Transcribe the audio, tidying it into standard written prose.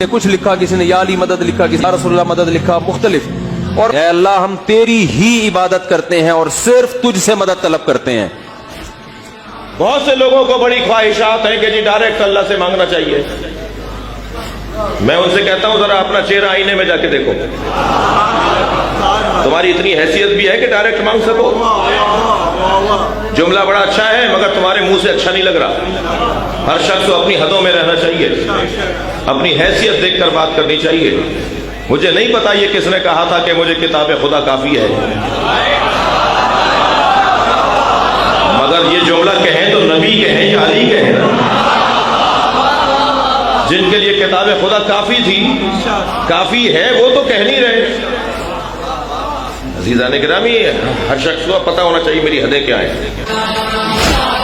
کچھ لکھا، کسی نے یا علی مدد لکھا، کسی نے رسول اللہ مدد لکھا، مختلف. اور اے اللہ ہم تیری ہی عبادت کرتے ہیں اور صرف تجھ سے مدد طلب کرتے ہیں. بہت سے لوگوں کو بڑی خواہشات ہیں کہ جی ڈائریکٹ اللہ سے مانگنا چاہیے. میں ان سے کہتا ہوں ذرا اپنا چہرہ آئینے میں جا کے دیکھو. تمہاری اتنی حیثیت بھی ہے کہ ڈائریکٹ مانگ سکو؟ جملہ بڑا اچھا ہے مگر تمہارے منہ سے اچھا نہیں لگ رہا. ہر شخص کو اپنی حدوں میں رہنا چاہیے، اپنی حیثیت دیکھ کر بات کرنی چاہیے. مجھے نہیں پتا یہ کس نے کہا تھا کہ مجھے کتاب خدا کافی ہے، مگر یہ جملہ کہیں تو نبی کہیں یا علی کہیں نا، جن کے لیے کتاب خدا کافی تھی، کافی ہے، وہ تو کہہ نہیں رہے. عزیزان گرامی، ہر شخص کو پتہ ہونا چاہیے میری حدیں کیا ہیں.